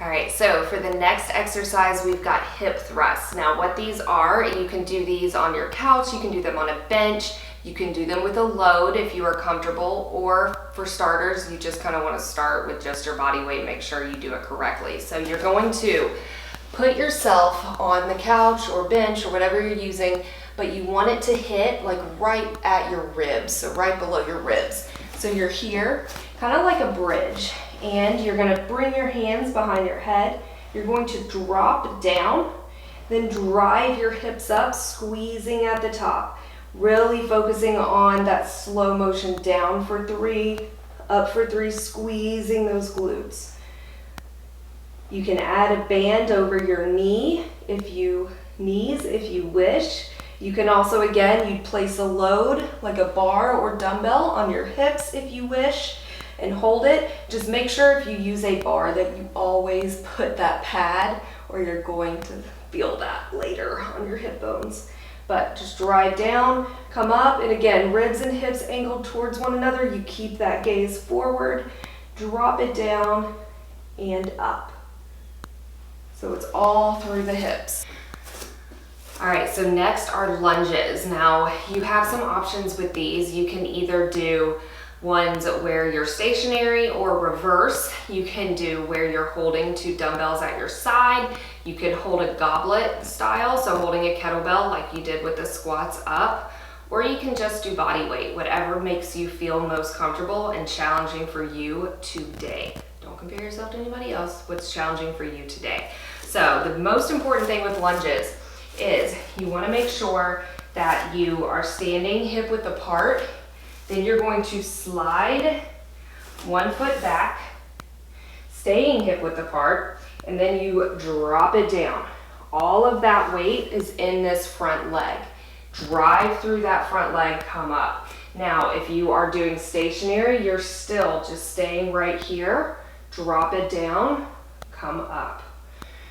All right, so for the next exercise, we've got hip thrusts. Now what these are, you can do these on your couch, you can do them on a bench, you can do them with a load if you are comfortable, or for starters, you just kind of want to start with just your body weight, make sure you do it correctly. So you're going to put yourself on the couch or bench or whatever you're using, but you want it to hit like right at your ribs, so right below your ribs. So you're here, kind of like a bridge. And you're going to bring your hands behind your head. You're going to drop down, then drive your hips up, squeezing at the top. Really focusing on that slow motion down for 3, up for 3, squeezing those glutes. You can add a band over your knees if you wish. You can also, again, you'd place a load like a bar or dumbbell on your hips if you wish. And hold it. Just make sure if you use a bar that you always put that pad, or you're going to feel that later on your hip bones. But just drive down, come up, and again, ribs and hips angled towards one another. You keep that gaze forward, drop it down and up. So it's all through the hips. All right, so next are lunges. Now you have some options with these. You can either do ones where you're stationary or reverse. You can do where you're holding 2 dumbbells at your side. You can hold a goblet style, so holding a kettlebell like you did with the squats up, or you can just do body weight, whatever makes you feel most comfortable and challenging for you today. Don't compare yourself to anybody else. What's challenging for you today? So the most important thing with lunges is you want to make sure that you are standing hip width apart. Then you're going to slide 1 foot back, staying hip width apart, and then you drop it down. All of that weight is in this front leg. Drive through that front leg, come up. Now, if you are doing stationary, you're still just staying right here, drop it down, come up.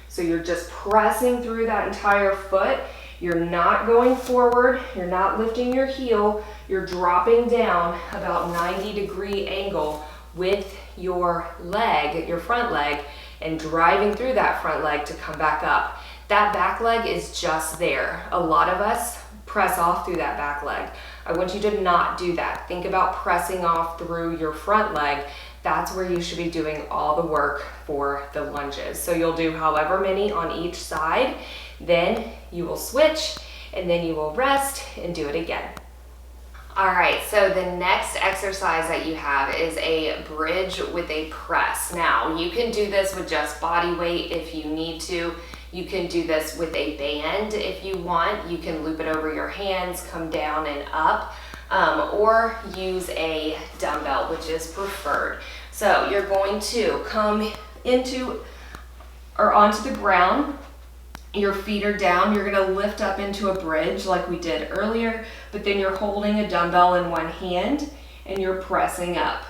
So you're just pressing through that entire foot. You're not going forward, you're not lifting your heel, you're dropping down about 90-degree angle with your leg, your front leg, and driving through that front leg to come back up. That back leg is just there. A lot of us press off through that back leg. I want you to not do that. Think about pressing off through your front leg. That's where you should be doing all the work for the lunges. So you'll do however many on each side, then you will switch, and then you will rest and do it again. All right, so the next exercise that you have is a bridge with a press. Now, you can do this with just body weight if you need to. You can do this with a band if you want. You can loop it over your hands, come down and up, or use a dumbbell, which is preferred. So you're going to come into or onto the ground. Your feet are down. You're going to lift up into a bridge like we did earlier, but then you're holding a dumbbell in one hand and you're pressing up.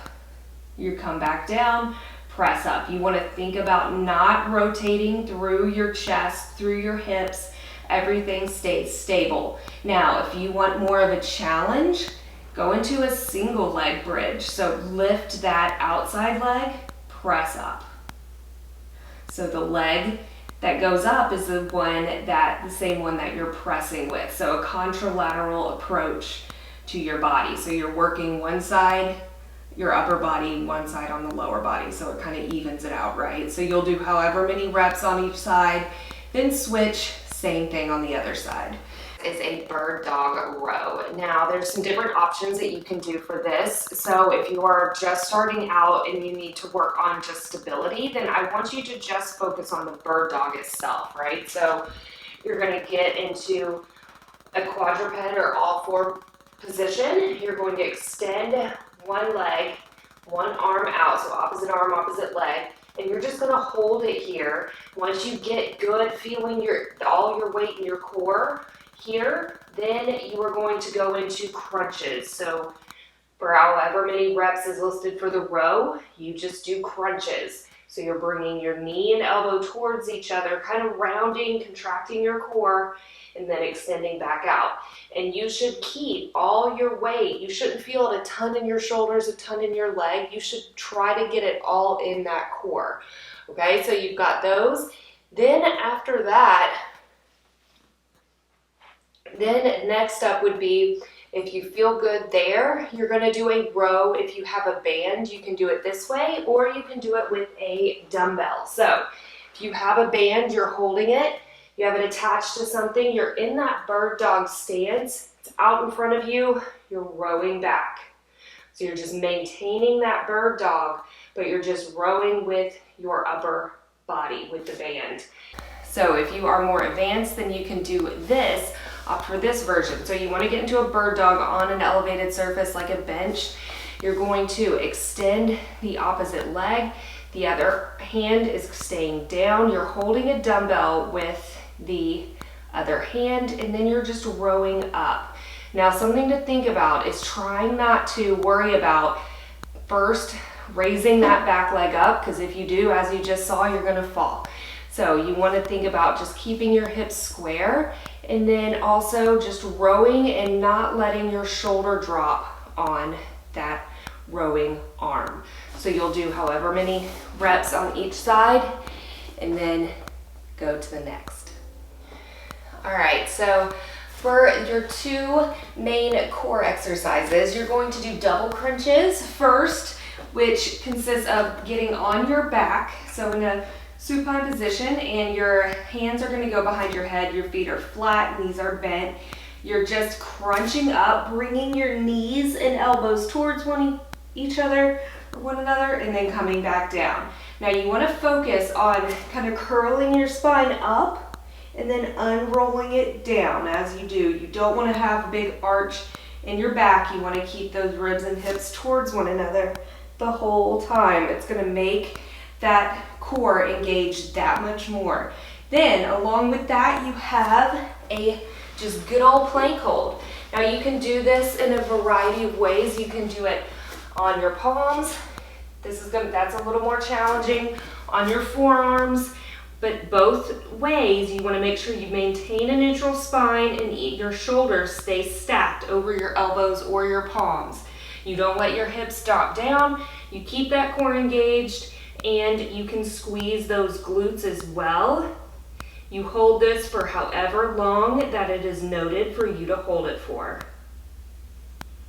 You come back down, press up. You want to think about not rotating through your chest, through your hips. Everything stays stable. Now, if you want more of a challenge, go into a single leg bridge. So lift that outside leg, press up. So the leg that goes up is the same one that you're pressing with. So a contralateral approach to your body. So you're working one side, your upper body, one side on the lower body. So it kind of evens it out, right? So you'll do however many reps on each side, then switch, same thing on the other side. Is a bird dog row. Now there's some different options that you can do for this. So if you are just starting out and you need to work on just stability, then I want you to just focus on the bird dog itself, right? So you're going to get into a quadruped or all 4 position. You're going to extend one leg, one arm out, so opposite arm, opposite leg, and you're just going to hold it here. Once you get good feeling all your weight in your core here, then you are going to go into crunches. So for however many reps is listed for the row, you just do crunches. So you're bringing your knee and elbow towards each other, kind of rounding, contracting your core, and then extending back out. And you should keep all your weight. You shouldn't feel it a ton in your shoulders, a ton in your leg. You should try to get it all in that core. Okay, so you've got those. Then after that, then next up would be, if you feel good there, you're gonna do a row. If you have a band, you can do it this way, or you can do it with a dumbbell. So if you have a band, you're holding it, you have it attached to something, you're in that bird dog stance, it's out in front of you, you're rowing back. So you're just maintaining that bird dog, but you're just rowing with your upper body with the band. So if you are more advanced, then you can do this, opt for this version. So you want to get into a bird dog on an elevated surface like a bench. You're going to extend the opposite leg. The other hand is staying down. You're holding a dumbbell with the other hand, and then you're just rowing up. Now, something to think about is trying not to worry about first raising that back leg up, because if you do, as you just saw, you're going to fall. So you want to think about just keeping your hips square, and then also just rowing and not letting your shoulder drop on that rowing arm. So you'll do however many reps on each side and then go to the next. All right, so for your two main core exercises, you're going to do double crunches first, which consists of getting on your back, so in a supine position, and your hands are going to go behind your head, your feet are flat, knees are bent. You're just crunching up, bringing your knees and elbows towards one another, and then coming back down. Now you want to focus on kind of curling your spine up and then unrolling it down as you do. You don't want to have a big arch in your back. You want to keep those ribs and hips towards one another the whole time. It's going to make that core engage that much more. Then along with that, you have a just good old plank hold. Now you can do this in a variety of ways. You can do it on your palms. That's a little more challenging, on your forearms, but both ways you want to make sure you maintain a neutral spine and your shoulders stay stacked over your elbows or your palms. You don't let your hips drop down. You keep that core engaged, and you can squeeze those glutes as well. You hold this for however long that it is noted for you to hold it for.